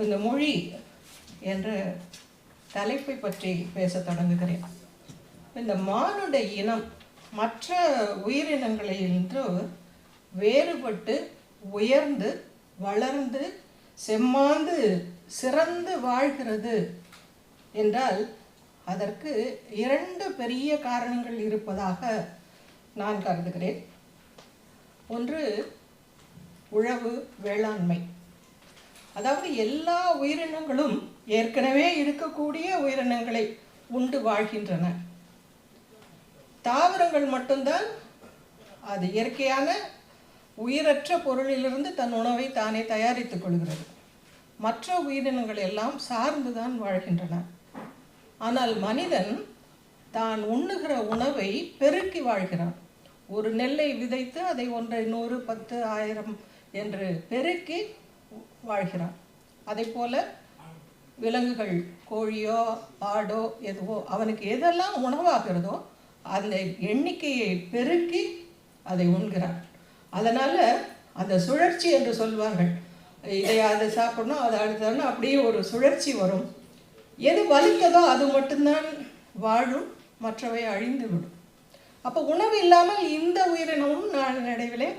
இந்த மொழி என்ற தலைப்பை பற்றி பேசத் தொடங்குகிறேன். இந்த மானுட இனம் மற்ற உயிரினங்களிலிருந்து வேறுபட்டு உயர்ந்து வளர்ந்து செம்மாந்து சிறந்து வாழ்கிறது என்றால் அதற்கு இரண்டு பெரிய காரணங்கள் இருப்பதாக நான் கருதுகிறேன். ஒன்று உழவு வேளாண்மை. அதாவது எல்லா உயிரினங்களும் ஏற்கனவே இருக்கக்கூடிய உயிரினங்களை உண்டு வாழ்கின்றன. தாவரங்கள் மட்டும்தான் அது இயற்கையான உயிரற்ற பொருளிலிருந்து தன் உணவை தானே தயாரித்துக் கொள்கிறது. மற்ற உயிரினங்கள் எல்லாம் சார்ந்துதான் வாழ்கின்றன. ஆனால் மனிதன் தான் உண்ணுகிற உணவை பெருக்கி வாழ்கிறான். ஒரு நெல்லை விதைத்து அதை 1, 100, 10, 1000 என்று பெருக்கி வாழ்கிறான். அதை போல விலங்குகள், கோழியோ ஆடோ எதுவோ அவனுக்கு எதெல்லாம் உணவாகிறதோ அந்த எண்ணிக்கையை பெருக்கி அதை உண்கிறான். அதனால் அந்த சுழற்சி என்று சொல்வார்கள். இதை அதை சாப்பிடணும், அதை அடுத்ததுன்னு அப்படியே ஒரு சுழற்சி வரும். எது வலித்ததோ அது மட்டும்தான் வாழும், மற்றவை அழிந்து விடும். அப்போ உணவு இல்லாமல் இந்த உயிரினமும் நாளடைவிலே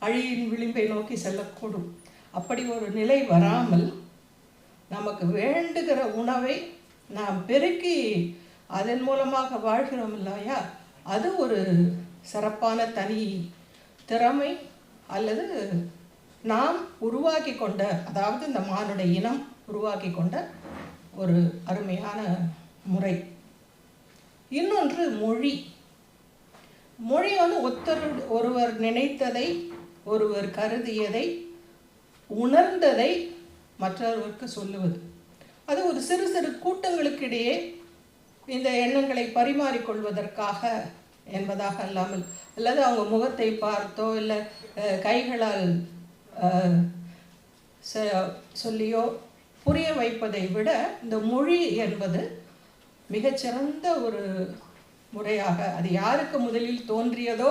அழியின் விளிம்பை நோக்கி செல்லக்கூடும். அப்படி ஒரு நிலை வராமல் நமக்கு வேண்டுகிற உணவை நாம் பெருக்கி அதன் மூலமாக வாழ்கிறோம் இல்லையா, அது ஒரு சிறப்பான தனி திறமை அல்லது நாம் உருவாக்கி கொண்ட, அதாவது இந்த மானுட இனம் உருவாக்கி கொண்ட ஒரு அருமையான முறை. இன்னொன்று மொழி. மொழி ஒருவர் நினைத்ததை, ஒருவர் கருதியதை, உணர்ந்ததை மற்றவருக்கு சொல்லுவது. அது ஒரு சிறு சிறு கூட்டங்களுக்கிடையே இந்த எண்ணங்களை பரிமாறிக்கொள்வதற்காக என்பதாக அல்லாமல், அல்லது அவங்க முகத்தை பார்த்தோ இல்லை கைகளால் சொல்லியோ புரிய வைப்பதை விட இந்த மொழி என்பது மிகச்சிறந்த ஒரு முறையாக, அது யாருக்கு முதலில் தோன்றியதோ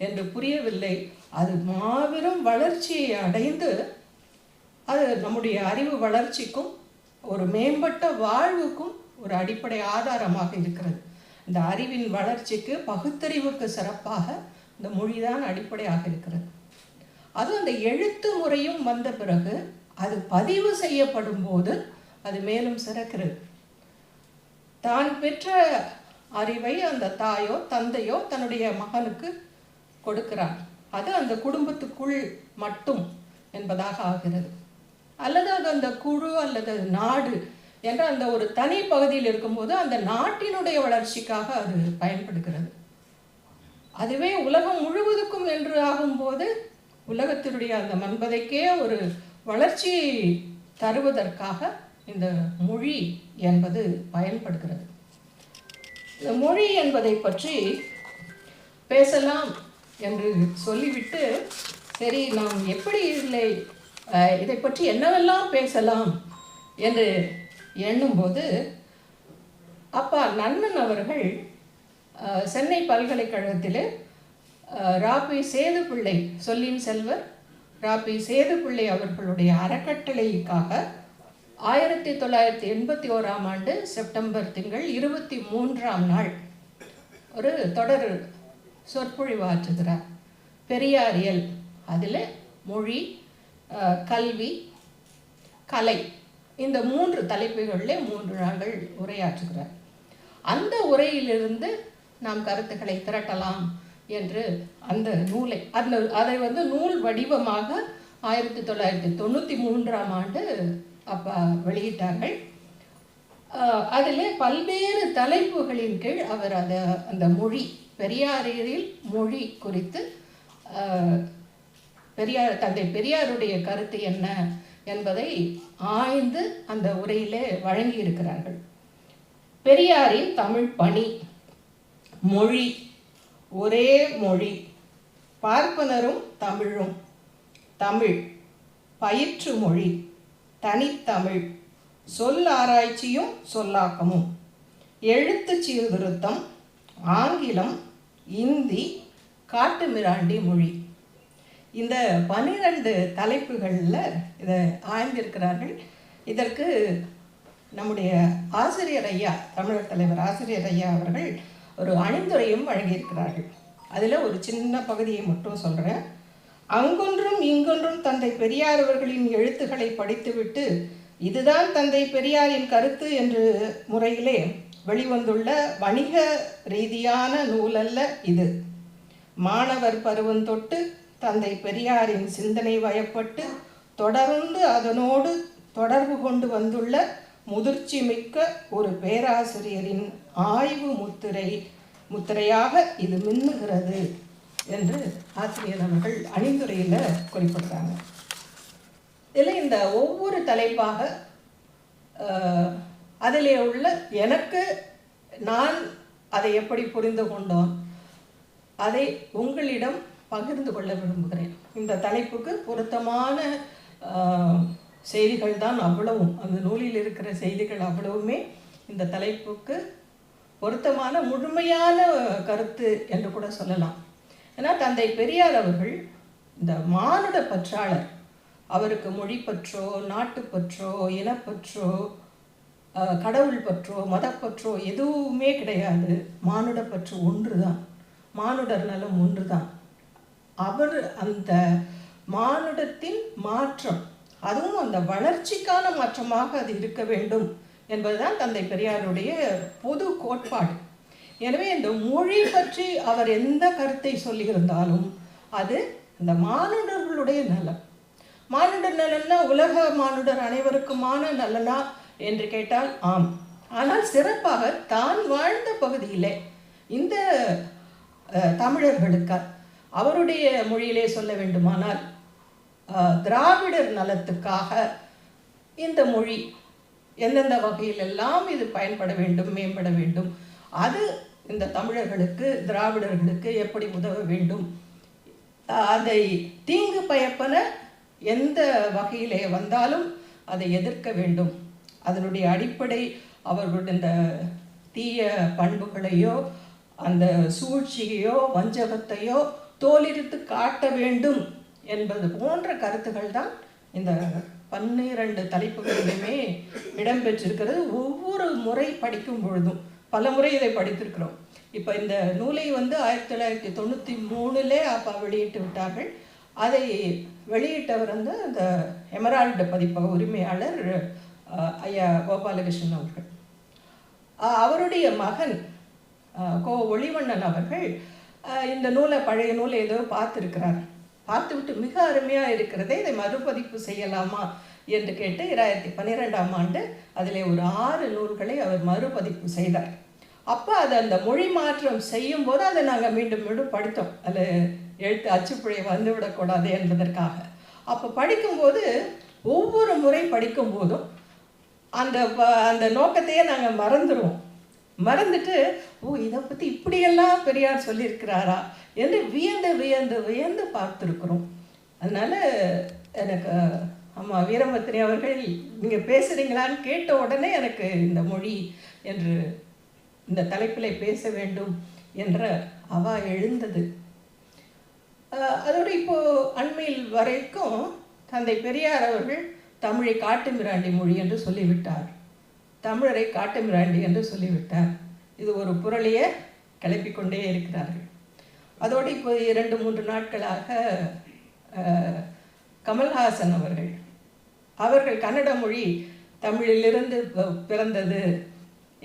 என்று புரியவில்லை. அது மாபெரும் வளர்ச்சியை அடைந்து அது நம்முடைய அறிவு வளர்ச்சிக்கும் ஒரு மேம்பட்ட வாழ்வுக்கும் ஒரு அடிப்படை ஆதாரமாக இருக்கிறது. இந்த அறிவின் வளர்ச்சிக்கு, பகுத்தறிவுக்கு சிறப்பாக இந்த மொழிதான் அடிப்படையாக இருக்கிறது. அதுவும் அந்த எழுத்து முறையும் வந்த பிறகு அது பதிவு செய்யப்படும் போது அது மேலும் சிறக்கிறது. தான் பெற்ற அறிவை அந்த தாயோ தந்தையோ தன்னுடைய மகனுக்கு கொடுக்கிறார். அது அந்த குடும்பத்துக்குள் மட்டும் என்பதாக ஆகிறது. அல்லது அது அந்த குழு அல்லது நாடு என்ற அந்த ஒரு தனி பகுதியில் இருக்கும்போது அந்த நாட்டினுடைய வளர்ச்சிக்காக அது பயன்படுகிறது. அதுவே உலகம் முழுவதுக்கும் என்று ஆகும்போது உலகத்தினுடைய அந்த மன்பதைக்கே ஒரு வளர்ச்சியை தருவதற்காக இந்த மொழி என்பது பயன்படுகிறது. இந்த மொழி என்பதை பற்றி பேசலாம் என்று சொல்லிவிட்டு, சரி நாம் எப்படி இதை பற்றி என்னவெல்லாம் பேசலாம் என்று எண்ணும்போது அப்பா நன்னன் அவர்கள் சென்னை பல்கலைக்கழகத்தில் ராபி சேதுப்பிள்ளை, சொல்லின் செல்வர் ராபி சேதுப்பிள்ளை அவர்களுடைய அறக்கட்டளைக்காக 1981ஆம் ஆண்டு செப்டம்பர் திங்கள் 23ஆம் நாள் ஒரு தொடர் சொற்பொழிவு ஆற்றுகிறார். பெரியாரியல், அதில் மொழி, கல்வி, கலை, இந்த 3 தலைப்புகளில் 3 நாட்கள் உரையாற்றுகிறார். அந்த உரையிலிருந்து நாம் கருத்துக்களை திரட்டலாம் என்று அந்த நூலை அதை நூல் வடிவமாக 1993ஆம் ஆண்டு அப்போ வெளியிட்டார்கள். அதில் பல்வேறு தலைப்புகளின் கீழ் அவர் அந்த மொழி, பெரியாரியல் மொழி குறித்து தந்தை பெரியாருடைய கருத்து என்ன என்பதை ஆய்ந்து அந்த உரையிலே வழங்கியிருக்கிறார்கள். பெரியாரின் தமிழ் பணி. மொழி, ஒரே மொழி, பார்ப்பனரும் தமிழும், தமிழ் பயிற்று மொழி, தனித்தமிழ், சொல் ஆராய்ச்சியும் சொல்லாக்கமும், எழுத்து சீர்திருத்தம், ஆங்கிலம், இந்தி, காட்டுமிராண்டி மொழி. இந்த 12 தலைப்புகளில் இதை ஆய்ந்திருக்கிறார்கள். இதற்கு நம்முடைய ஆசிரியர் ஐயா, தமிழர் தலைவர் ஆசிரியர் ஐயா அவர்கள் ஒரு அணிந்துரையும் வழங்கியிருக்கிறார்கள். அதில் ஒரு சின்ன பகுதியை மட்டும் சொல்கிறேன். அங்கொன்றும் இங்கொன்றும் தந்தை பெரியார் அவர்களின் எழுத்துக்களை படித்துவிட்டு இதுதான் தந்தை பெரியாரின் கருத்து என்று முறையிலே வெளிவந்துள்ள வணிக ரீதியான நூலல்ல இது. மாணவர் பருவம் தொட்டு தந்தை பெரியாரின் சிந்தனை வயப்பட்டு தொடர்ந்து அதனோடு தொடர்பு கொண்டு வந்துள்ள முதிர்ச்சி மிக்க ஒரு பேராசிரியரின் ஆய்வு முத்திரையாக இது மின்னுகிறது என்று ஆசிரியர் அவர்கள் அணிந்துரையில் குறிப்பிடுறாங்க. இதில் இந்த ஒவ்வொரு தலைப்பாக அதிலே உள்ள எனக்கு நான் அதை எப்படி புரிந்து கொண்டோம் அதை உங்களிடம் பகிர்ந்து கொள்ள விரும்புகிறேன். இந்த தலைப்புக்கு பொருத்தமான செய்திகள் தான் அவ்வளவும், அந்த நூலில் இருக்கிற செய்திகள் அவ்வளவுமே இந்த தலைப்புக்கு பொருத்தமான முழுமையான கருத்து என்று கூட சொல்லலாம். ஏன்னா தந்தை பெரியார் அவர்கள் இந்த மானுட பற்றாளர். அவருக்கு மொழி பற்றோ, நாட்டுப்பற்றோ, இனப்பற்றோ, கடவுள் பற்றோ, மதப்பற்றோ எதுவுமே கிடையாது. மானுட பற்று ஒன்று தான், மானுடர் நலம் ஒன்று தான். அவர் அந்த மானுடத்தின் மாற்றம், அதுவும் அந்த வளர்ச்சிக்கான மாற்றமாக அது இருக்க வேண்டும் என்பதுதான் தந்தை பெரியாருடைய பொது கோட்பாடு. எனவே இந்த மொழி பற்றி அவர் எந்த கருத்தை சொல்லியிருந்தாலும் அது இந்த மானுடர்களுடைய நலம். மானுடர் நலன்னா உலக மானுடர் அனைவருக்குமான நலனா என்று கேட்டால் ஆம். ஆனால் சிறப்பாக தான் வாழ்ந்த பகுதியிலே இந்த தமிழர்களுக்கு அவருடைய மொழியிலே சொல்ல வேண்டுமானால் திராவிடர் நலத்துக்காக இந்த மொழி எந்தெந்த வகையிலெல்லாம் இது பயன்பட வேண்டும், மேம்பட வேண்டும், அது இந்த தமிழர்களுக்கு திராவிடர்களுக்கு எப்படி உதவ வேண்டும், அதை தீங்கு பயப்பன எந்த வகையிலே வந்தாலும் அதை எதிர்க்க வேண்டும். அதனுடைய அடிப்படை அவர்களுடைய இந்த தீய பண்புகளையோ அந்த சூழ்ச்சியையோ வஞ்சகத்தையோ தோலிரித்து காட்ட வேண்டும் என்பது போன்ற கருத்துக்கள் தான் இந்த 12 தலைப்புகளிலுமே இடம்பெற்றிருக்கிறது. ஒவ்வொரு முறை படிக்கும் பொழுதும் பல முறை இதை படித்திருக்கிறோம். இப்போ இந்த நூலை 1993 அப்பா வெளியிட்டு விட்டார்கள். அதை வெளியிட்டவர் அந்த எமரால்டு பதிப்பக உரிமையாளர் ஐயா கோபாலகிருஷ்ணன் அவர்கள். அவருடைய மகன் கோ ஒளிவண்ணன் அவர்கள் இந்த நூலை, பழைய நூலை ஏதோ பார்த்துருக்கிறார். பார்த்துவிட்டு மிக அருமையாக இருக்கிறதே, இதை மறுபதிப்பு செய்யலாமா என்று கேட்டு 2012 அதில் ஒரு 6 நூல்களை அவர் மறுபதிப்பு செய்தார். அப்போ அதை அந்த மொழி மாற்றம் செய்யும் போது அதை நாங்கள் மீண்டும் மீண்டும் படித்தோம். அதில் எழுத்து அச்சுப்பிழை வந்துவிடக்கூடாது என்பதற்காக. அப்போ படிக்கும்போது ஒவ்வொரு முறை படிக்கும்போதும் அந்த நோக்கத்தையே நாங்கள் மறந்துடுவோம். மறந்துட்டு இதை பற்றி இப்படியெல்லாம் பெரியார் சொல்லியிருக்கிறாரா என்று வியந்து வியந்து வியந்து பார்த்துருக்குறோம். அதனால் எனக்கு அம்மா வீரபத்ரி அவர்கள் நீங்கள் பேசுகிறீங்களான்னு கேட்ட உடனே எனக்கு இந்த மொழி என்று இந்த தலைப்பில் பேச வேண்டும் என்ற அவா எழுந்தது. அதோடு இப்போது அண்மையில் வரைக்கும் தந்தை பெரியார் அவர்கள் தமிழை காட்டுமிராண்டி மொழி என்று சொல்லிவிட்டார், தமிழரை காட்டுமிராண்டி என்று சொல்லிவிட்டார். இது ஒரு புரளியை கிளப்பிக்கொண்டே இருக்கிறார்கள். அதோடு இப்போ 2-3 நாட்களாக கமல்ஹாசன் அவர்கள் கன்னட மொழி தமிழிலிருந்து பிறந்தது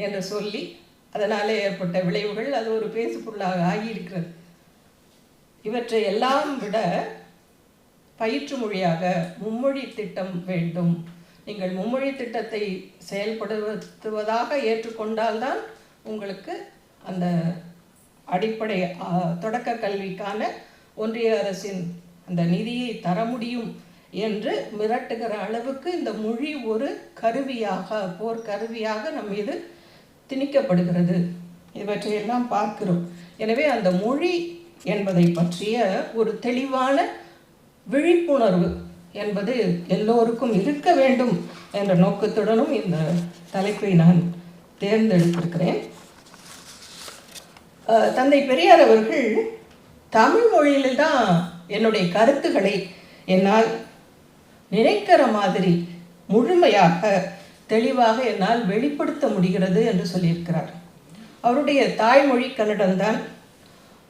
என்று சொல்லி அதனால் ஏற்பட்ட விளைவுகள் அது ஒரு பேசு பொருளாக ஆகியிருக்கிறது. இவற்றை எல்லாம் விட பயிற்று மொழியாக மும்மொழி திட்டம் வேண்டும். நீங்கள் மும்மொழி திட்டத்தை செயல்படுத்துவதாக ஏற்றுக்கொண்டால்தான் உங்களுக்கு அந்த அடிப்படை தொடக்க கல்விக்கான ஒன்றிய அரசின் அந்த நிதியை தர முடியும் என்று மிரட்டுகிற அளவுக்கு இந்த மொழி ஒரு கருவியாக, போர்க்கருவியாக நம் மீது திணிக்கப்படுகிறது. இவற்றையெல்லாம் பார்க்கிறோம். எனவே அந்த மொழி என்பதை பற்றிய ஒரு தெளிவான விழிப்புணர்வு என்பது எல்லோருக்கும் இருக்க வேண்டும் என்ற நோக்கத்துடனும் இந்த தலைப்பை நான் தேர்ந்தெடுத்திருக்கிறேன். தந்தை பெரியார் அவர்கள் தமிழ் மொழியில்தான் என்னுடைய கருத்துக்களை என்னால் நினைக்கிற மாதிரி முழுமையாக தெளிவாக என்னால் வெளிப்படுத்த முடிகிறது என்று சொல்லியிருக்கிறார். அவருடைய தாய்மொழி கன்னடம்தான்.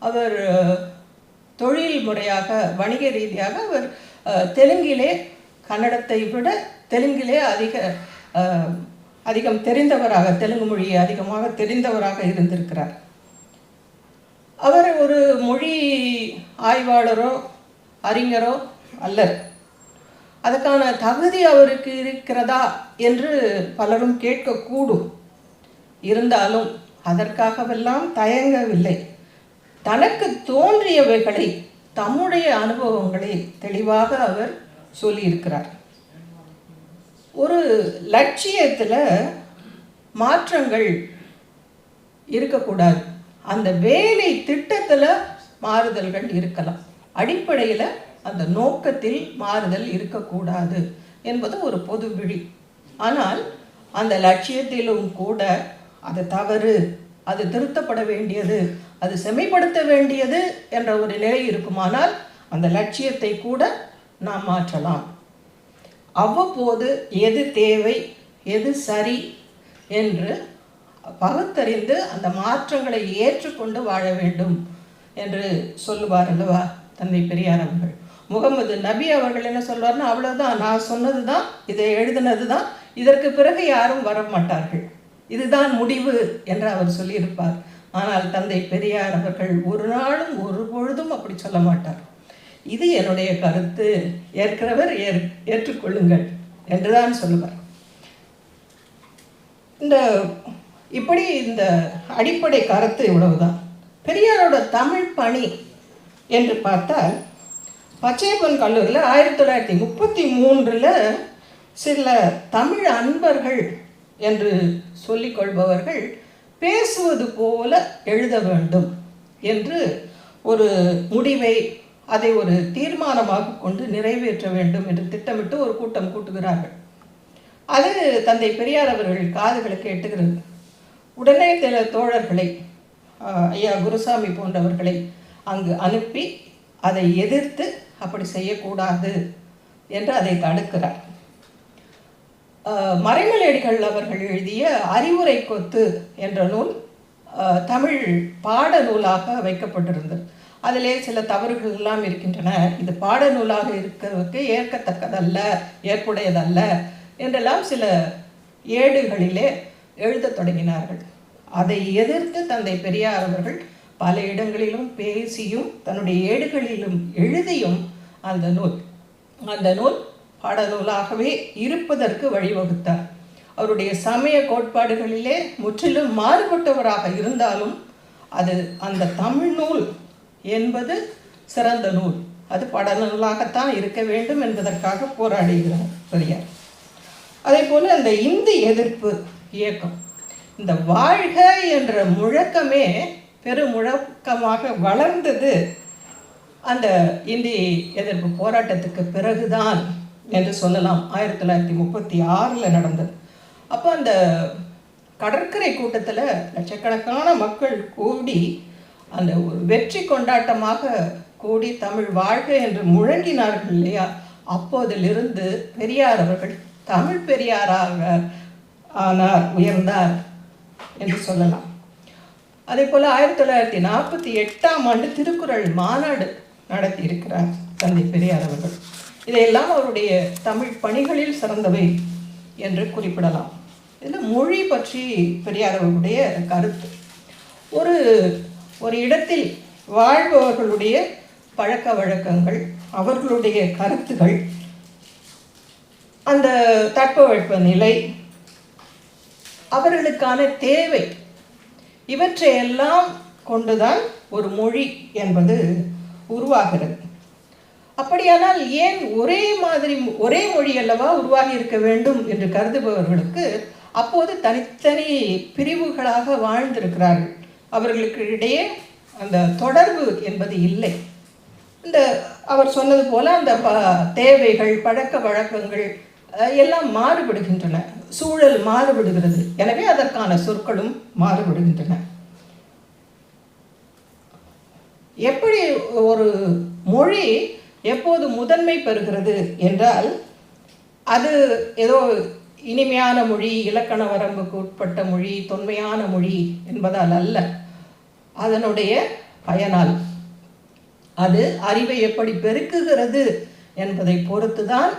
அவர் தொழில் முறையாக வணிக ரீதியாக அவர் தெலுங்கிலே கன்னடத்தை விட தெலுங்கிலே அதிகம் தெரிந்தவராக, தெலுங்கு மொழியை அதிகமாக தெரிந்தவராக இருந்திருக்கிறார். அவர் ஒரு மொழி ஆய்வாளரோ அறிஞரோ அல்லர். அதுக்கான தகுதி அவருக்கு இருக்கிறதா என்று பலரும் கேட்கக்கூடும். இருந்தாலும் அதற்காகவெல்லாம் தயங்கவில்லை. தனக்கு தோன்றியவைகளை, தம்முடைய அனுபவங்களை தெளிவாக அவர் சொல்லியிருக்கிறார். ஒரு லட்சியத்தில் மாற்றங்கள் இருக்கக்கூடாது. அந்த வேலை திட்டத்தில் மாறுதல்கள் இருக்கலாம். அடிப்படையில் அந்த நோக்கத்தில் மாறுதல் இருக்கக்கூடாது என்பது ஒரு பொது விழி. ஆனால் அந்த லட்சியத்திலும் கூட அது தவறு, அது திருத்தப்பட வேண்டியது, அது செம்மைப்படுத்த வேண்டியது என்ற ஒரு நிலை இருக்குமானால் அந்த லட்சியத்தை கூட நாம் மாற்றலாம். அவ்வப்போது எது தேவை, எது சரி என்று பகுத்தறிந்து அந்த மாற்றங்களை ஏற்றுக்கொண்டு வாழ வேண்டும் என்று சொல்லுவார் அல்லவா தந்தை பெரியார் அவர்கள். முகமது நபி அவர்கள் என்ன சொல்வார்னா, அவ்வளோதான், நான் சொன்னது தான், இதை எழுதினது தான், இதற்கு பிறகு யாரும் வர மாட்டார்கள், இதுதான் முடிவு என்று அவர் சொல்லியிருப்பார். ஆனால் தந்தை பெரியார் அவர்கள் ஒரு நாளும் ஒரு பொழுதும் அப்படி சொல்ல மாட்டார். இது என்னுடைய கருத்து, ஏற்கிறவர் ஏற்றுக்கொள்ளுங்கள் என்றுதான் சொல்லுவார். இப்படி இந்த அடிப்படை கருத்து இவ்வளவுதான். பெரியாரோட தமிழ் பணி என்று பார்த்தால், பச்சையப்பன் கல்லூரியில் 1933 சில தமிழ் அன்பர்கள் என்று சொல்லிக்கொள்பவர்கள் பேசுவது போல எழுத வேண்டும் என்று ஒரு முடிவை, அதை ஒரு தீர்மானமாக கொண்டு நிறைவேற்ற வேண்டும் என்று திட்டமிட்டு ஒரு கூட்டம் கூட்டுகிறார்கள். அது தந்தை பெரியார் அவர்கள் காதுகளுக்கு எட்டுகிறது. உடனே சில தோழர்களை, ஐயா குருசாமி போன்றவர்களை அங்கு அனுப்பி அதை எதிர்த்து அப்படி செய்யக்கூடாது என்று அதை தடுக்கிறார். மறைமலையடிகள் அவர்கள் எழுதிய அறிவுரை கொத்து என்ற நூல் தமிழ் பாட நூலாக வைக்கப்பட்டிருந்தது. அதிலே சில தவறுகள் எல்லாம் இருக்கின்றன, இது பாட நூலாக இருக்கிறதுக்கு ஏற்கத்தக்கதல்ல, ஏற்புடையதல்ல என்றெல்லாம் சில ஏடுகளிலே எழுத தொடங்கினார்கள். அதை எதிர்த்து தந்தை பெரியார் அவர்கள் பல இடங்களிலும் பேசியும் தன்னுடைய ஏடுகளிலும் எழுதியும் அந்த நூல் பாடநூலாகவே இருப்பதற்கு வழிவகுத்தார். அவருடைய சமய கோட்பாடுகளிலே முற்றிலும் மாறுபட்டவராக இருந்தாலும் அது அந்த தமிழ் நூல் என்பது சிறந்த நூல், அது பாடநூலாகத்தான் இருக்க வேண்டும் என்பதற்காக போராடுகிறார் பெரியார். அதே போல் அந்த இந்தி எதிர்ப்பு இயக்கம், இந்த வாழ்க என்ற முழக்கமே பெருமுழக்கமாக வளர்ந்தது அந்த இந்தி எதிர்ப்பு போராட்டத்துக்கு பிறகுதான் என்று சொல்லலாம். 1936 நடந்தது. அப்போ அந்த கடற்கரை கூட்டத்தில் லட்சக்கணக்கான மக்கள் கூடி அந்த ஒரு வெற்றி கொண்டாட்டமாக கூடி தமிழ் வாழ்க என்று முழங்கினார்கள் இல்லையா? அப்போதிலிருந்து பெரியார் அவர்கள் தமிழ் பெரியாராக ஆனார், உயர்ந்தார் என்று சொல்லலாம். அதே போல் 1948 திருக்குறள் மாநாடு நடத்தி இருக்கிறார் தந்தை பெரியார் அவர்கள். இதையெல்லாம் அவருடைய தமிழ் பணிகளில் சிறந்தவை என்று குறிப்பிடலாம். இதில் மொழி பற்றி பெரியார் அவர்களுடைய கருத்து, ஒரு இடத்தில் வாழ்பவர்களுடைய பழக்க வழக்கங்கள், அவர்களுடைய கருத்துகள், அந்த தட்பவெட்ப நிலை, அவர்களுக்கான தேவை, இவற்றையெல்லாம் கொண்டுதான் ஒரு மொழி என்பது உருவாகிறது. அப்படியானால் ஏன் ஒரே மொழி அல்லவா உருவாகி இருக்க வேண்டும் என்று கருதுபவர்களுக்கு அப்போது தனித்தனி பிரிவுகளாக வாழ்ந்திருக்கிறார்கள். அவர்களுக்கு இடையே அந்த தொடர்பு என்பது இல்லை. அவர் சொன்னது போல அந்த தேவைகள், பழக்க வழக்கங்கள் எல்லாம் மாறுபடுகின்றன, சூழல் மாறுபடுகிறது. எனவே அதற்கான சொற்களும் மாறுபடுகின்றன. எப்படி ஒரு மொழி எப்போது முதன்மை பெறுகிறது என்றால், அது ஏதோ இனிமையான மொழி, இலக்கண வரம்புக்கு உட்பட்ட மொழி, தொன்மையான மொழி என்பதால் அல்ல, அதனுடைய பயனால். அது அறிவை எப்படி பெருக்குகிறது என்பதை பொறுத்துதான்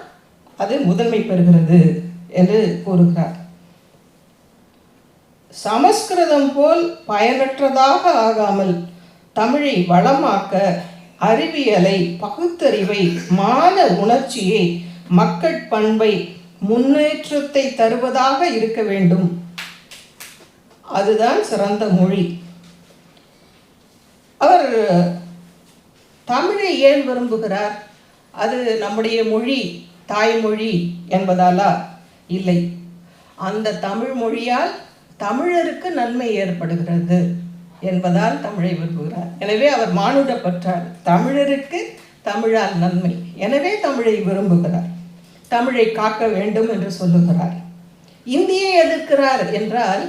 அது முதன்மை பெறுகிறது என்று கூறுகிறார். சமஸ்கிருதம் போல் பயனற்றதாக ஆகாமல் தமிழை வளமாக்க அறிவியலை, பகுத்தறிவை, மான உணர்ச்சியை, மக்கட் பண்பை, முன்னேற்றத்தை தருவதாக இருக்க வேண்டும். அதுதான் சிறந்த மொழி. அவர் தமிழை ஏன் விரும்புகிறார்? அது நம்முடைய மொழி, தாய்மொழி என்பதாலா? இல்லை. அந்த தமிழ் மொழியால் தமிழருக்கு நன்மை ஏற்படுகிறது என்பதால் தமிழை விரும்புகிறார். எனவே அவர் மானுட பற்றார். தமிழருக்கு தமிழால் நன்மை, எனவே தமிழை விரும்புகிறார். தமிழை காக்க வேண்டும் என்று சொல்லுகிறார். இந்தியை எதிர்க்கிறார் என்றால்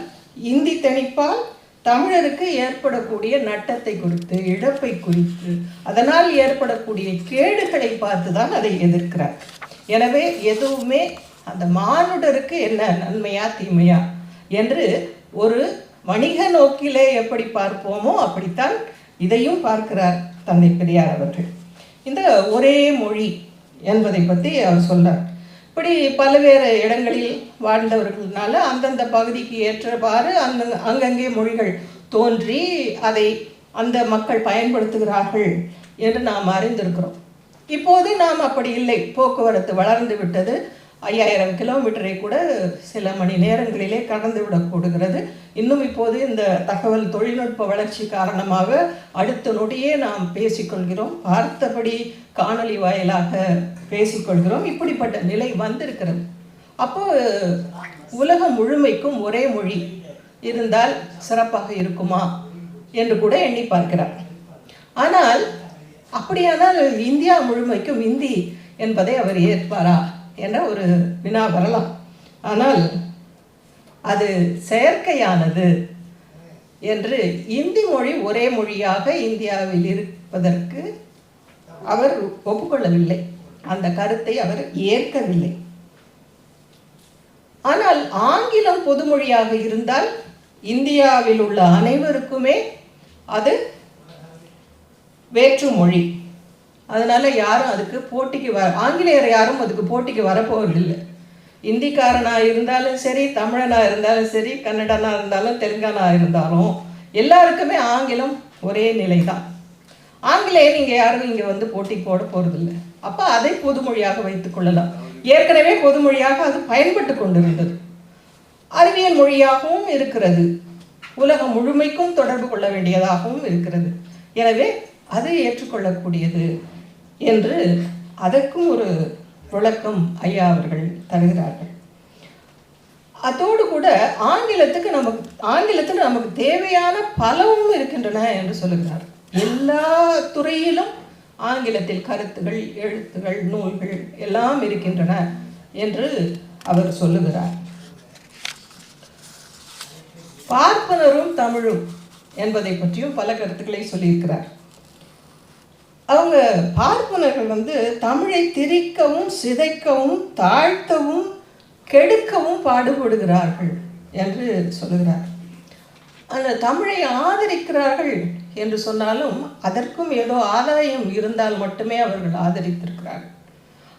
இந்தி திணிப்பால் தமிழருக்கு ஏற்படக்கூடிய நட்டத்தை குறித்து, இழப்பை குறித்து, அதனால் ஏற்படக்கூடிய கேடுகளை பார்த்து தான் அதை எதிர்க்கிறார். எனவே எதுவுமே அந்த மானுடருக்கு என்ன நன்மையா தீமையா என்று ஒரு வணிக நோக்கிலே எப்படி பார்ப்போமோ அப்படித்தான் இதையும் பார்க்கிறார் தந்தை பெரியார் அவர்கள். இந்த ஒரே மொழி என்பதை பற்றி அவர் சொல்றார். இப்படி பல்வேறு இடங்களில் வாழ்ந்தவர்களால அந்தந்த பகுதிக்கு ஏற்றவாறு அங்கங்கே மொழிகள் தோன்றி அதை அந்த மக்கள் பயன்படுத்துகிறார்கள் என்று நாம் அறிந்திருக்கிறோம். இப்போது நாம் அப்படி இல்லை. போக்குவரத்து வளர்ந்து விட்டது. 5000 கிலோமீட்டரை கூட சில மணி நேரங்களிலே கடந்து விடக்கூடுகிறது. இன்னும் இப்போது இந்த தகவல் தொழில்நுட்ப வளர்ச்சி காரணமாக அடுத்த நொடியே நாம் பேசிக்கொள்கிறோம், பார்த்தபடி காணொலி வாயிலாக பேசிக்கொள்கிறோம். இப்படிப்பட்ட நிலை வந்திருக்கிறது. அப்போ உலகம் முழுமைக்கும் ஒரே மொழி இருந்தால் சிறப்பாக இருக்குமா என்று கூட எண்ணி பார்க்கிறார். ஆனால் அப்படியானால் இந்தியா முழுமைக்கும் இந்தி என்பதை அவர் ஏற்பாரா என்ற ஒரு வினா வரலாம். ஆனால் அது செயற்கையானது என்று இந்தி மொழி ஒரே மொழியாக இந்தியாவில் இருப்பதற்கு அவர் ஒப்புக்கொள்ளவில்லை. அந்த கருத்தை அவர் ஏற்கவில்லை. ஆனால் ஆங்கிலம் பொதுமொழியாக இருந்தால் இந்தியாவில் உள்ள அனைவருக்குமே அது வேற்று மொழி. அதனால யாரும் அதுக்கு போட்டிக்கு ஆங்கிலேயர் யாரும் அதுக்கு போட்டிக்கு வரப்போவதில்லை. இந்திக்காரனாக இருந்தாலும் சரி, தமிழனாக இருந்தாலும் சரி, கன்னடனாக இருந்தாலும், தெலுங்கானாக இருந்தாலும் எல்லாருக்குமே ஆங்கிலம் ஒரே நிலை தான். ஆங்கிலேயர் இங்கே யாரும் இங்கே வந்து போட்டி போட போகிறதில்லை. அப்போ அதை பொதுமொழியாக வைத்துக் கொள்ளலாம். ஏற்கனவே பொதுமொழியாக அது பயன்பட்டு கொண்டிருந்தது. அறிவியல் மொழியாகவும் இருக்கிறது. உலகம் முழுமைக்கும் தொடர்பு கொள்ள வேண்டியதாகவும் இருக்கிறது. எனவே அது ஏற்றுக்கொள்ளக்கூடியது என்று அதற்கும் ஒரு விளக்கம் ஐயா அவர்கள் தருகிறார்கள். அதோடு கூட ஆங்கிலத்தில் நமக்கு தேவையான பலவும் இருக்கின்றன என்று சொல்லுகிறார். எல்லா துறையிலும் ஆங்கிலத்தில் கருத்துகள், எழுத்துகள், நூல்கள் எல்லாம் இருக்கின்றன என்று அவர் சொல்லுகிறார். பார்ப்பனரும் தமிழும் என்பதை பற்றியும் பல கருத்துக்களை சொல்லியிருக்கிறார். அவங்க பார்ப்பனர்கள் தமிழை திரிக்கவும், சிதைக்கவும், தாழ்த்தவும், கெடுக்கவும் பாடுபடுகிறார்கள் என்று சொல்லுகிறார். அந்த தமிழை ஆதரிக்கிறார்கள் என்று சொன்னாலும் அதற்கும் ஏதோ ஆதாயம் இருந்தால் மட்டுமே அவர்கள் ஆதரித்திருக்கிறார்கள்.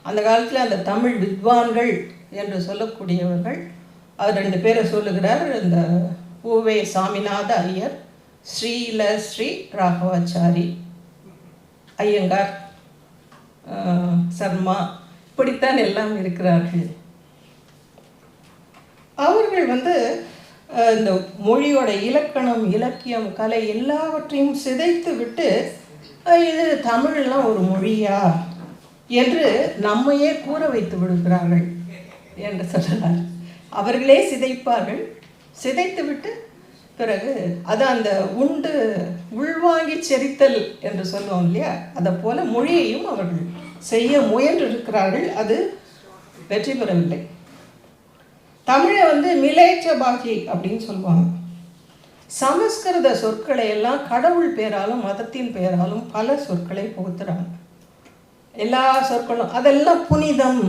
அந்த காலத்தில் அந்த தமிழ் வித்வான்கள் என்று சொல்லக்கூடியவர்கள் அவர் 2 பேரை சொல்லுகிறார். இந்த ஊவே சாமிநாத ஐயர், ஸ்ரீ ராகவாச்சாரி ஐயங்கார், சர்மா, இப்படித்தான் எல்லாம் இருக்கிறார்கள். அவர்கள் இந்த மொழியோட இலக்கணம், இலக்கியம், கலை எல்லாவற்றையும் சிதைத்து விட்டு இது தமிழ்லாம் ஒரு மொழியா என்று நம்மையே கூற வைத்து விடுகிறார்கள் என்று சொல்லலாம். அவர்களே சிதைப்பார்கள். சிதைத்து விட்டு பிறகு அது அந்த உள்வாங்கி செரித்தல் என்று சொல்லுவோம் இல்லையா, அதை போல மொழியையும் அவர்கள் செய்ய முயன்றிருக்கிறார்கள். அது வெற்றி பெறவில்லை. தமிழை மிலேச்ச பாஷை அப்படின்னு சொல்லுவாங்க. சமஸ்கிருத சொற்களை எல்லாம் கடவுள் பேராலும் மதத்தின் பேராலும் பல சொற்களை புகுத்துறாங்க. எல்லா சொற்களும் அதெல்லாம் புனிதம்,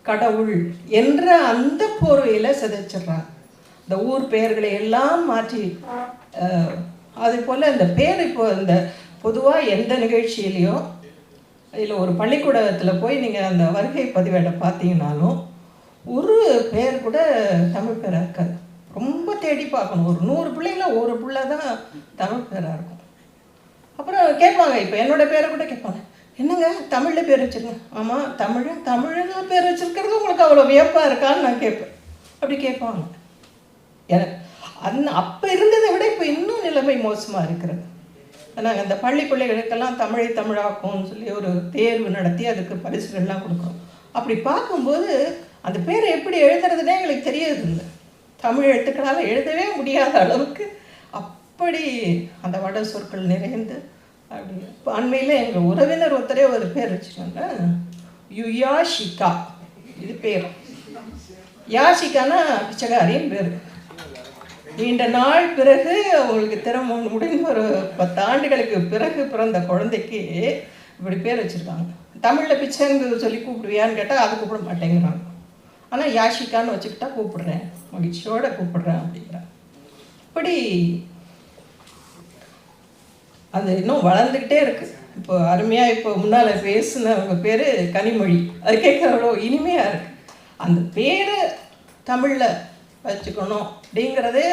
கடவுள் என்ற அந்த போர்வையில் சிதைச்சிடுறாங்க. இந்த ஊர் பெயர்களை எல்லாம் மாற்றி, அது போல் இந்த பேர் இப்போ இந்த பொதுவாக எந்த நிகழ்ச்சியிலையோ இதில் ஒரு பள்ளிக்கூடத்தில் போய் நீங்கள் அந்த வருகை பதிவேடை பார்த்தீங்கன்னாலும் ஒரு பேர் கூட தமிழ் பேராக இருக்காது. ரொம்ப தேடி பார்க்கணும். ஒரு 100 பிள்ளைங்கள ஒரு பிள்ளை தான் தமிழ் பேராக இருக்கும். அப்புறம் கேட்பாங்க, இப்போ என்னோடய பேரை கூட கேட்பாங்க, என்னங்க தமிழில் பேர் வச்சுருங்க. ஆமாம், தமிழில் பேர் வச்சுருக்கிறது உங்களுக்கு அவ்வளோ வியப்பாக இருக்கான்னு நான் கேட்பேன். அப்படி கேட்பாங்க. எனக்கு அப்போ இருந்ததை விட இப்போ இன்னும் நிலைமை மோசமாக இருக்கிறது. நாங்கள் அந்த பள்ளி பிள்ளைகளுக்கெல்லாம் தமிழை தமிழாக்கும்னு சொல்லி ஒரு தேர்வு நடத்தி அதுக்கு பரிசுகள்லாம் கொடுக்குறோம். அப்படி பார்க்கும்போது அந்த பேரை எப்படி எழுதுறதுனே எங்களுக்கு தெரியறதில்லை. தமிழ் எழுத்துக்களால் எழுதவே முடியாத அளவுக்கு அப்படி அந்த வட சொற்கள் நிறைந்து அப்படி. இப்போ அண்மையில் எங்கள் உறவினர் ஒருத்தரே ஒரு பேர் வச்சுக்கோங்க, யுயாஷிகா. இது பேர் யாஷிகானா பிச்சைக்காரின் பேர். நீண்ட நாள் பிறகு அவங்களுக்கு திறமை முடிந்த ஒரு 10 ஆண்டுகளுக்கு பிறகு பிறந்த குழந்தைக்கு இப்படி பேர் வச்சுருக்காங்க. தமிழில் பிச்சைன்னு சொல்லி கூப்பிடுவியான்னு கேட்டால் அது கூப்பிட மாட்டேங்கிறாங்க. ஆனால் யாஷிகான்னு வச்சுக்கிட்டா கூப்பிடுறேன், மகிழ்ச்சியோடு கூப்பிடுறேன் அப்படிங்கிறாங்க. இப்படி அது இன்னும் வளர்ந்துக்கிட்டே இருக்குது. இப்போ அருமையாக இப்போ முன்னால் பேசுனவங்க பேர் கனிமொழி. அது கேட்குறவளோ இனிமையாக இருக்குது. அந்த பேர் தமிழில் வச்சுக்கணும் அப்படிங்கிறதே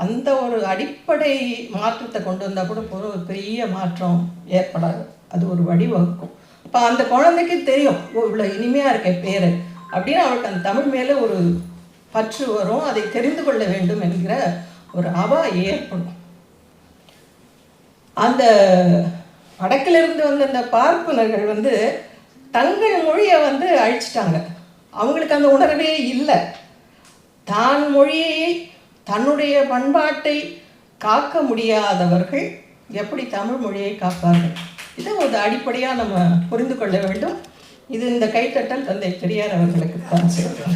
அந்த ஒரு அடிப்படை மாற்றத்தை கொண்டு வந்தால் கூட போதும், ஒரு பெரிய மாற்றம் ஏற்படாது. அது ஒரு வழிவகுக்கும். இப்போ அந்த குழந்தைக்கு தெரியும், இவ்வளோ இனிமையாக இருக்க பேர் அப்படின்னு அவளுக்கு அந்த தமிழ் மேலே ஒரு பற்று வரும். அதை தெரிந்து கொள்ள வேண்டும் என்கிற ஒரு அவா ஏற்படும். அந்த வடக்கிலிருந்து வந்த அந்த பார்ப்பனர்கள் தங்கள் மொழியை அழிச்சிட்டாங்க. அவங்களுக்கு அந்த உணர்வே இல்லை. தான் மொழியை, தன்னுடைய பண்பாட்டை காக்க முடியாதவர்கள் எப்படி தமிழ் மொழியை காப்பார்கள்? இதை ஒரு அடிப்படையாக நம்ம புரிந்து கொள்ள வேண்டும். இது இந்த கைத்தட்டல் தந்தை பெரியார் அவர்களுக்கு தான் சேர்க்கிறோம்.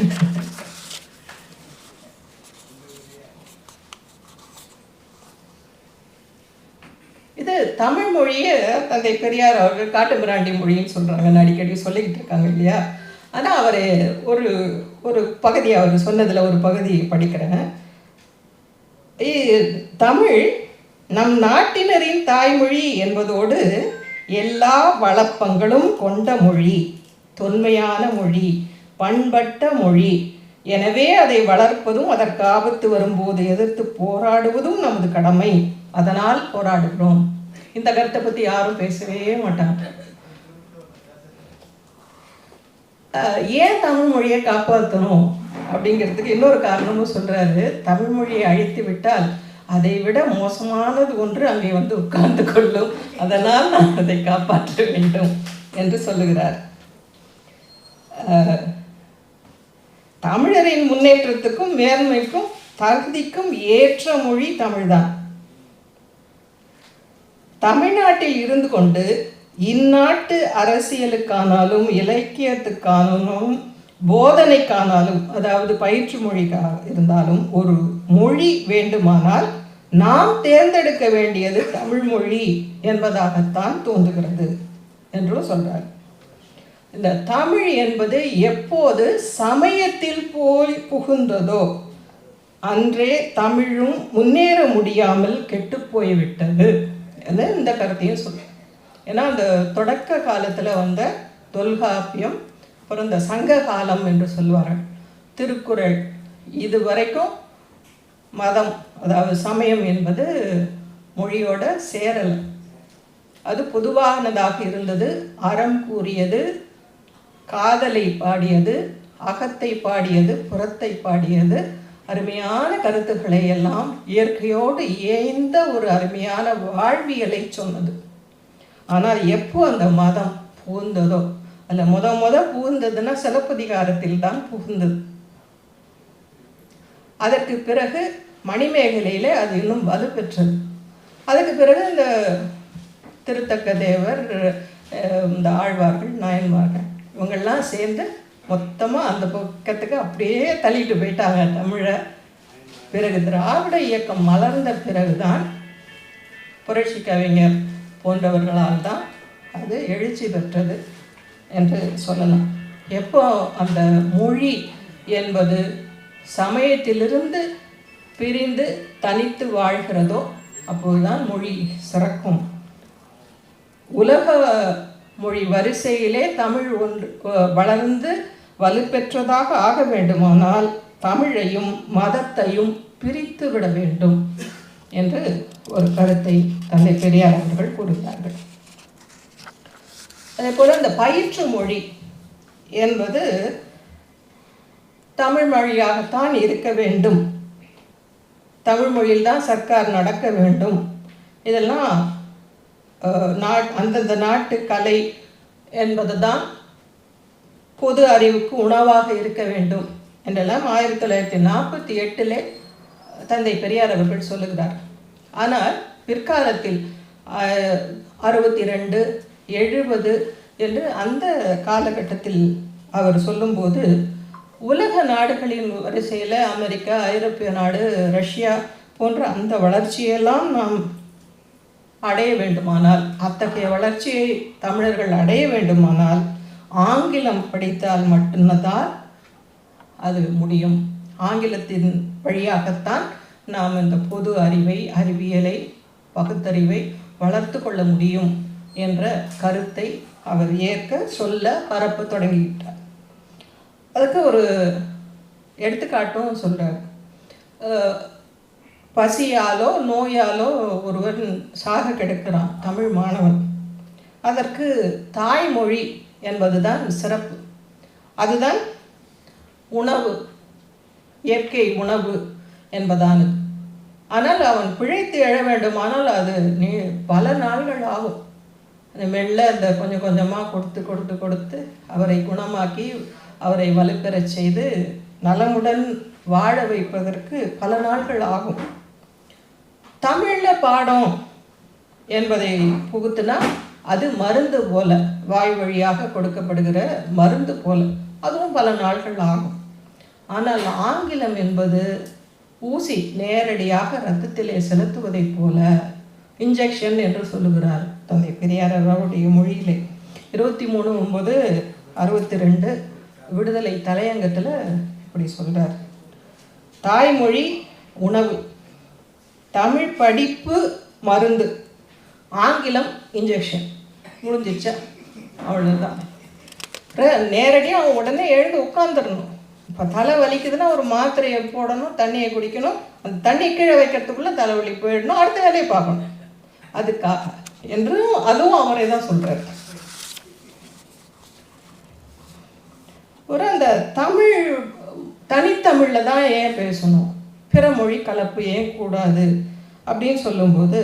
இது தமிழ் மொழியை தந்தை பெரியார் அவர்கள் காட்டுமிராண்டி மொழின்னு சொல்கிறாங்கன்னு அடிக்கடி சொல்லிக்கிட்டு இருக்காங்க இல்லையா? ஆனால் அவர் ஒரு பகுதி அவர் சொன்னதில் ஒரு பகுதி படிக்கிறேன். தமிழ் நம் நாட்டினரின் தாய்மொழி என்பதோடு எல்லா வளப்பங்களும் கொண்ட மொழி, தொன்மையான மொழி, பண்பட்ட மொழி. எனவே அதை வளர்ப்பதும் அதற்கு ஆபத்து வரும்போது எதிர்த்து போராடுவதும் நமது கடமை. அதனால் போராடுகிறோம். இந்த கருத்தை பற்றி யாரும் பேசவே மாட்டாங்க. ஏன் தமிழ் மொழியை காப்பாற்றணும் அப்படிங்கிறதுக்கு இன்னொரு காரணமும் சொல்கிறாரு. தமிழ் மொழியை அழித்து விட்டால் அதை விட மோசமானது ஒன்று அங்கே உட்கார்ந்து கொள்ளும். அதனால் நான் அதை காப்பாற்ற வேண்டும் என்று சொல்லுகிறார். தமிழரின் முன்னேற்றத்துக்கும் மேன்மைக்கும் தகுதிக்கும் ஏற்ற மொழி தமிழ்தான். தமிழ்நாட்டில் இருந்து கொண்டு இந்நாட்டு அரசியலுக்கானாலும் இலக்கியத்துக்கானாலும் போதனைக்கானாலும், அதாவது பயிற்று மொழிக்காக இருந்தாலும், ஒரு மொழி வேண்டுமானால் நாம் தேர்ந்தெடுக்க வேண்டியது தமிழ் மொழி என்பதாகத்தான் தோன்றுகிறது என்றும் சொல்றார். இந்த தமிழ் என்பது எப்போது சமயத்தில் போய் புகுந்ததோ அன்றே தமிழும் முன்னேற முடியாமல் கெட்டு போய்விட்டது என்று இந்த கருத்தையும் சொல்றேன். ஏன்னா அந்த தொடக்க காலத்தில் வந்த தொல்காப்பியம், அப்புறம் இந்த சங்க காலம் என்று சொல்வார்கள், திருக்குறள், இது வரைக்கும் மதம், அதாவது சமயம் என்பது மொழியோட சேரல். அது பொதுவானதாக இருந்தது. அறம் கூறியது, காதலை பாடியது, அகத்தை பாடியது, புறத்தை பாடியது, அருமையான கருத்துக்களை எல்லாம் இயற்கையோடு இயைந்த ஒரு அருமையான வாழ்வியலை சொன்னது. ஆனால் எப்போ அந்த மதம் புகுந்ததோ, அல்ல முத புகுந்ததுன்னா சிலப்பதிகாரத்தில் தான் புகுந்தது. அதற்கு பிறகு மணிமேகலையில் அது இன்னும் வலுப்பெற்றது. அதுக்கு பிறகு இந்த திருத்தக்க தேவர், இந்த ஆழ்வார்கள், நாயன்மார்கள் இவங்கெல்லாம் சேர்ந்து மொத்தமாக அந்த பக்கத்துக்கு அப்படியே தள்ளிட்டு போயிட்டாங்க தமிழை. பிறகு திராவிட இயக்கம் மலர்ந்த பிறகுதான் புரட்சி கவிஞர் போன்றவர்களால் தான் அது எழுச்சி பெற்றது என்று சொல்லலாம். எப்போ அந்த மொழி என்பது சமயத்திலிருந்து பிரிந்து தனித்து வாழ்கிறதோ அப்போதுதான் மொழி சிறக்கும். உலக மொழி வரிசையிலே தமிழ் ஒன்று வளர்ந்து வலுப்பெற்றதாக ஆக வேண்டுமானால் தமிழையும் மதத்தையும் பிரித்து விட வேண்டும் என்று ஒரு கருத்தை தந்தை பெரியார் அவர்கள் கூறுகிறார்கள். அதே போல இந்த பயிற்று மொழி என்பது தமிழ் மொழியாகத்தான் இருக்க வேண்டும், தமிழ் மொழியில்தான் சர்க்கார் நடக்க வேண்டும், இதெல்லாம் அந்தந்த நாட்டு கலை என்பது தான் பொது அறிவுக்கு உணவாக இருக்க வேண்டும் என்றெல்லாம் 1948 தந்தை பெரியார் அவர்கள் சொல்லுகிறார். ஆனால் பிற்காலத்தில் 62, 70 என்று அந்த காலகட்டத்தில் அவர் சொல்லும்போது உலக நாடுகளின் வரிசையில் அமெரிக்கா, ஐரோப்பிய நாடு, ரஷ்யா போன்ற அந்த வளர்ச்சியெல்லாம் நாம் அடைய வேண்டுமானால், அத்தகைய வளர்ச்சியை தமிழர்கள் அடைய வேண்டுமானால் ஆங்கிலம் படித்தால் மட்டும்தான் அது முடியும். ஆங்கிலத்தின் வழியாகத்தான் நாம் இந்த பொது அறிவை, அறிவியலை, பகுத்தறிவை வளர்த்து கொள்ள முடியும் என்ற கருத்தை அவர் ஏற்க சொல்ல பரப்ப தொடங்கிவிட்டார். அதுக்கு ஒரு எடுத்துக்காட்டும் சொல்கிறார். பசியாலோ நோயாலோ ஒருவன் சாக கிடக்கிறான், தமிழ் மாணவன். அதற்கு தாய்மொழி என்பதுதான் சிறப்பு, அதுதான் உணவு, இயற்கை உணவு என்பதானது. ஆனால் அவன் பிழைத்து எழ வேண்டுமானால் அது பல நாள்கள் ஆகும். அந்த மெல்ல அந்த கொஞ்சம் கொஞ்சமாக கொடுத்து கொடுத்து கொடுத்து அவரை குணமாக்கி அவரை வலுப்பெறச் செய்து நலமுடன் வாழ வைப்பதற்கு பல நாள்கள் ஆகும். தமிழில் பாடம் என்பதை புகுத்தினா அது மருந்து போல, வாய் வழியாக கொடுக்கப்படுகிற மருந்து போல, அதுவும் பல நாள்கள் ஆகும். ஆனால் ஆங்கிலம் என்பது ஊசி நேரடியாக இரத்தத்திலே செலுத்துவதை போல, இன்ஜெக்ஷன் என்று சொல்லுகிறார் தந்தை பெரியார் அவருடைய மொழியிலே. 23/9/62 விடுதலை தலையங்கத்தில் இப்படி சொல்கிறார். தாய்மொழி உணவு, தமிழ் படிப்பு மருந்து, ஆங்கிலம் இன்ஜெக்ஷன். முடிஞ்சிச்சா? அவ்வளோதான். நேரடியாக அவன் உடனே எழுந்து உட்காந்துடணும். இப்போ தலை வலிக்குதுன்னா ஒரு மாத்திரையை போடணும், தண்ணியை குடிக்கணும், அந்த தண்ணி கீழே வைக்கிறதுக்குள்ளே தலைவலி போயிடணும், அடுத்த வேலையை பார்க்கணும். அதுக்காக என்றும் அதுவும் அவரே தான் சொல்கிறார். ஒரு அந்த தமிழ் தனித்தமிழில் தான் ஏன் பேசணும், பிற மொழி கலப்பு ஏன் கூடாது அப்படின்னு சொல்லும்போது,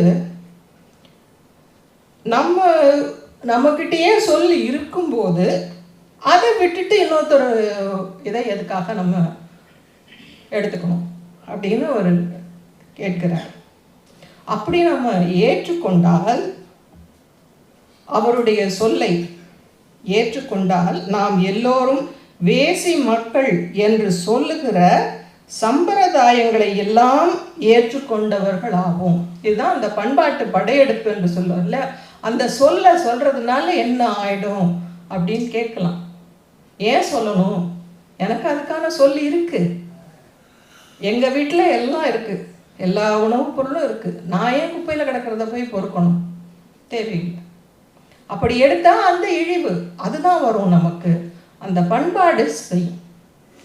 நம்மக்கிட்டேயே சொல்லி இருக்கும்போது அதை விட்டுட்டு இன்னொருத்தர் இதை எதுக்காக நம்ம எடுத்துக்கணும் அப்படின்னு அவர் கேட்கிறார். அப்படி நம்ம ஏற்றுக்கொண்டால், அவருடைய சொல்லை ஏற்றுக்கொண்டால், நாம் எல்லோரும் வேசி மக்கள் என்று சொல்லுகிற சம்பிரதாயங்களை எல்லாம் ஏற்றுக்கொண்டவர்கள் ஆகும். இதுதான் அந்த பண்பாட்டு படையெடுப்பு என்று சொல்லுவார்ல, அந்த சொல்றதுனால என்ன ஆயிடும் அப்படின்னு கேட்கலாம். ஏன் சொல்லணும்? எனக்கு அதுக்கான சொல் இருக்கு, எங்க வீட்டில் எல்லாம் இருக்கு, எல்லா உணவுப் பொருளும் இருக்கு. நான் ஏன் குப்பையில் கிடக்கிறத போய் பொறுக்கணும்? தேவையில்லை. அப்படி எடுத்தால் அந்த இழிவு அதுதான் வரும். நமக்கு அந்த பண்பாடு செய்யும்,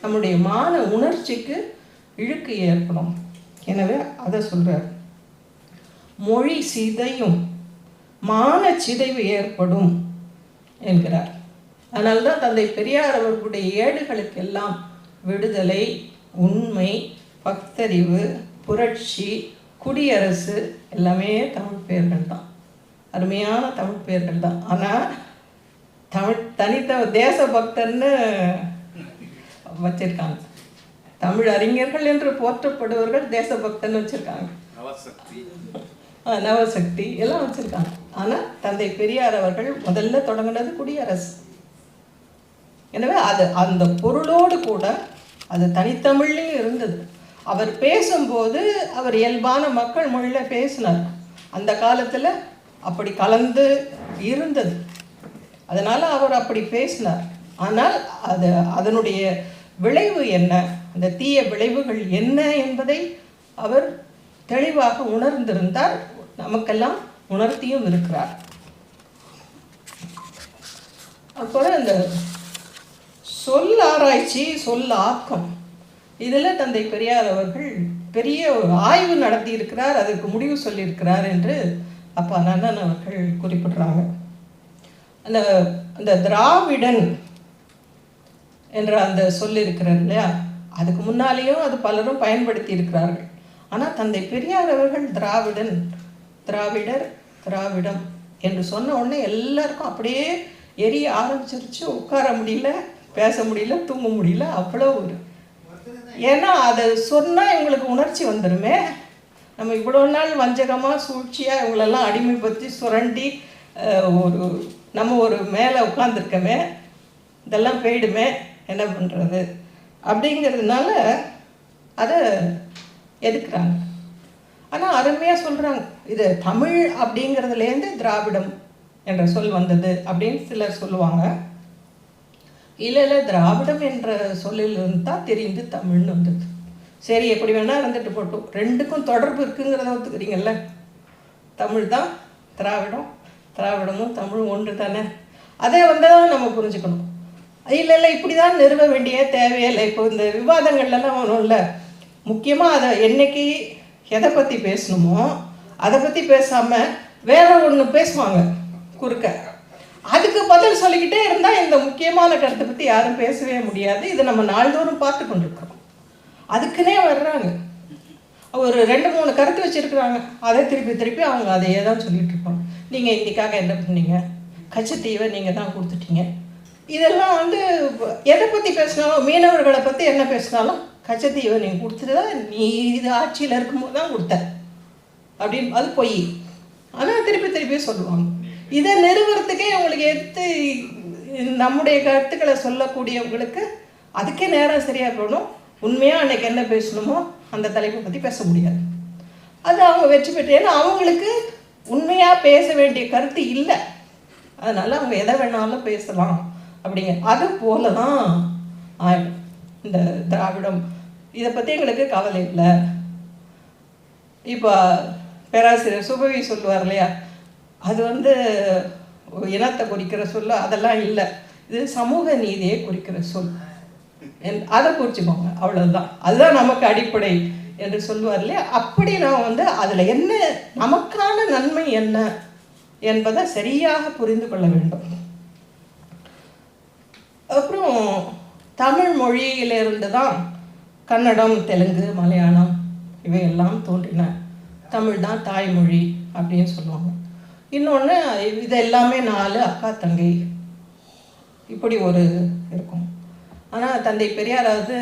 நம்முடைய மான உணர்ச்சிக்கு இழுக்கு ஏற்படும். எனவே அதை சொல்றார். மொழி சிதையும், மான சிதைவு ஏற்படும் என்கிறார். அதனால்தான் தந்தை பெரியார் அவர்களுடைய ஏடுகளுக்கெல்லாம் விடுதலை, உண்மை, பகுத்தறிவு, புரட்சி, குடியரசு எல்லாமே தமிழ் பெயர்கள் தான், அருமையான தமிழ் பெயர்கள் தான். ஆனால் தனித்த தேசபக்தன்னு வச்சிருக்காங்க. தமிழ் அறிஞர்கள் என்று போற்றப்படுவர்கள் தேசபக்தன்னு வச்சிருக்காங்க, நவசக்தி எல்லாம் வச்சிருக்காங்க. ஆனால் தந்தை பெரியார் அவர்கள் முதல்ல தொடங்கினது குடியரசு. எனவே அது அந்த பொருளோடு கூட அது தனித்தமிழ்லையும் இருந்தது. அவர் பேசும்போது அவர் இயல்பான மக்கள் மொழியில் பேசினார். அந்த காலத்தில் அப்படி கலந்து இருந்தது, அதனால் அவர் அப்படி பேசினார். ஆனால் அதனுடைய விளைவு என்ன, அந்த தீய விளைவுகள் என்ன என்பதை அவர் தெளிவாக உணர்ந்திருந்தார், நமக்கெல்லாம் உணர்த்தியும் இருக்கிறார். அப்புறம் இந்த சொல் ஆராய்ச்சி, சொல் ஆக்கம், இதில் தந்தை பெரியார் அவர்கள் பெரிய ஒரு ஆய்வு நடத்தி இருக்கிறார், அதற்கு முடிவு சொல்லியிருக்கிறார் என்று அப்பா நன்னன் அவர்கள் குறிப்பிடுறாங்க. அந்த திராவிடன் என்ற அந்த சொல் இருக்கிறார் இல்லையா, அதுக்கு முன்னாலேயும் அது பலரும் பயன்படுத்தி இருக்கிறார்கள். ஆனால் தந்தை பெரியார் அவர்கள் திராவிடன், திராவிடர், திராவிடம் என்று சொன்ன உடனே எல்லாருக்கும் அப்படியே எரிய ஆரம்பிச்சிருச்சு. உட்கார முடியல, பேச முடியல, தூங்க முடியல, அவ்வளோ ஒரு. ஏன்னா அதை சொன்னால் இவங்களுக்கு உணர்ச்சி வந்துடுமே. நம்ம இவ்வளோ நாள் வஞ்சகமாக சூழ்ச்சியாக இவங்களெல்லாம் அடிமைப்படுத்தி சுரண்டி நம்ம ஒரு மேலே உட்காந்துருக்கமே, இதெல்லாம் போயிடுமே, என்ன பண்ணுறது அப்படிங்கிறதுனால அதை எதுக்குறாங்க. ஆனால் அருமையாக சொல்கிறாங்க, இது தமிழ் அப்படிங்கிறதுலேருந்து திராவிடம் என்ற சொல் வந்தது அப்படின்னு சிலர் சொல்லுவாங்க. இல்லை திராவிடம் என்ற சொல்லிலிருந்து தான் தெரிந்து தமிழ்னு வந்தது. சரி, எப்படி வேணால் இருந்துட்டு போட்டோம், ரெண்டுக்கும் தொடர்பு இருக்குங்கிறத ஒத்துக்கிறீங்கல்ல. தமிழ் தான் திராவிடம், திராவிடமும் தமிழும் ஒன்று தானே. அதை தான் நம்ம புரிஞ்சுக்கணும். இல்லை இப்படி தான் நிறுவ வேண்டிய தேவையில்லை. இப்போ இந்த விவாதங்கள்லாம் ஒன்றும் இல்லை. முக்கியமாக அதை என்னைக்கு எதை பற்றி பேசணுமோ அதை பற்றி பேசாமல் வேற ஒன்று பேசுவாங்க குறுக்க. அதுக்கு பதில் சொல்லிக்கிட்டே இருந்தால் இந்த முக்கியமான கருத்தை பற்றி யாரும் பேசவே முடியாது. இதை நம்ம நாள்தோறும் பார்த்து கொண்டிருக்கிறோம். அதுக்குன்னே வர்றாங்க, ஒரு 2-3 கருத்து வச்சுருக்குறாங்க, அதை திருப்பி அவங்க அதையே தான் சொல்லிகிட்டு இருப்பாங்க. நீங்கள் இன்றைக்காக என்ன பண்ணீங்க, கச்சத்தீவை நீங்கள் தான் கொடுத்துட்டீங்க. இதெல்லாம் எதை பற்றி பேசினாலும், மீனவர்களை பற்றி என்ன பேசினாலும், கச்சத்தீவை நீங்கள் கொடுத்துட்டு தான், நீ இது ஆட்சியில் இருக்கும்போது தான் கொடுத்த அப்படின்னு. அது பொய். ஆனால் திருப்பி சொல்லுவாங்க. இதை நிறுவனத்துக்கே அவங்களுக்கு எடுத்து நம்முடைய கருத்துக்களை சொல்லக்கூடியவங்களுக்கு அதுக்கே நேரம் சரியாக போகணும். உண்மையாக அன்றைக்கி என்ன பேசணுமோ அந்த தலைப்பை பற்றி பேச முடியாது. அது அவங்க வெற்றி பெற்று, ஏன்னா அவங்களுக்கு உண்மையாக பேச வேண்டிய கருத்து இல்லை. அதனால் அவங்க எதை வேணாலும் பேசலாம் அப்படிங்க. அது போல தான் இந்த திராவிடம், இதை பற்றி எங்களுக்கு கவலை இல்லை. இப்போ பேராசிரியர் சுபவி சொல்லுவார் இல்லையா, அது இனத்தை குறிக்கிற சொல்ல, அதெல்லாம் இல்லை, இது சமூக நீதியை குறிக்கிற சொல், அதை குறிச்சுக்கோங்க, அவ்வளவுதான், அதுதான் நமக்கு அடிப்படை என்று சொல்லுவார் இல்லையா. அப்படி நான் அதில் என்ன நமக்கான நன்மை என்ன என்பதை சரியாக புரிந்து கொள்ள வேண்டும். அப்புறம் தமிழ் மொழியிலிருந்து தான் கன்னடம், தெலுங்கு, மலையாளம் இவையெல்லாம் தோன்றின. தமிழ் தான் தாய்மொழி அப்படின்னு சொல்லுவாங்க. இன்னொன்று, இது எல்லாமே 4 அக்கா தங்கை இப்படி ஒரு இருக்கும். ஆனால் தந்தை பெரியாராவது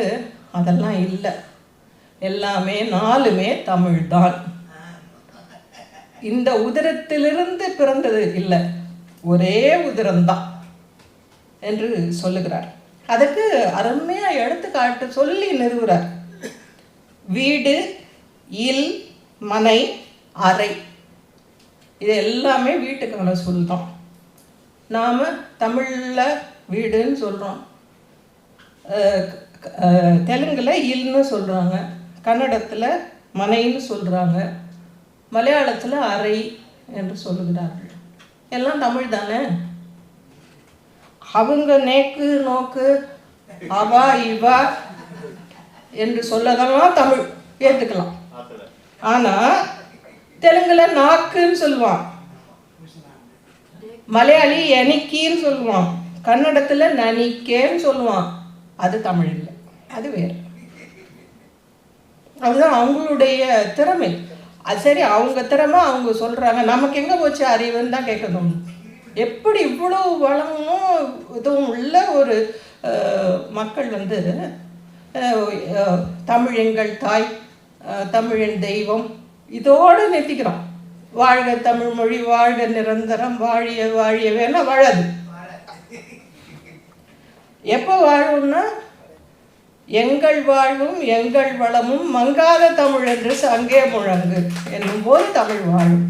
அதெல்லாம் இல்லை, எல்லாமே 4மே தமிழ் தான், இந்த உதிரத்திலிருந்து பிறந்தது இல்லை, ஒரே உதிரம்தான் என்று சொல்லுகிறார். அதுக்கு அருமையாக எடுத்துக்காட்டு சொல்லி நிறுவுறார். வீடு, இல், மனை, அறை, இது எல்லாமே வீட்டுக்கான சொல் தான். நாம் தமிழில் வீடுன்னு சொல்கிறோம், தெலுங்கில் இல்னு சொல்கிறாங்க, கன்னடத்தில் மனைன்னு சொல்கிறாங்க, மலையாளத்தில் அறை என்று சொல்லுகிறார்கள். எல்லாம் தமிழ் தானே. அவங்க நேக்கு, நோக்கு, அவா, இவா என்று சொல்லதெல்லாம் தமிழ் ஏற்றுக்கலாம். ஆனால் தெலுங்கில் நாக்குன்னு சொல்லுவான், மலையாளி எனிக்கின்னு சொல்லுவான், கன்னடத்தில் நனிக்கேன்னு சொல்லுவான். அது தமிழ் இல்லை, அது வேறு. அதுதான் அவங்களுடைய திறமை. அது சரி, அவங்க திறமை அவங்க சொல்கிறாங்க, நமக்கு எங்கே போச்சு அறிவுன்னு தான் கேட்கணும். எப்படி இவ்வளோ வளமும் இதுவும் உள்ள ஒரு மக்கள் தமிழ் எங்கள் தாய், தமிழின் தெய்வம் இதோடு நிறுத்திக்கிறோம். வாழ்க தமிழ் மொழி, வாழ்க நிரந்தரம், வாழிய வாழியவேனா வாழாது. எப்போ வாழும்னா, எங்கள் வாழ்வும் எங்கள் வளமும் மங்காத தமிழ் என்று அங்கே முழங்கு என்னும் போது தமிழ் வாழும்.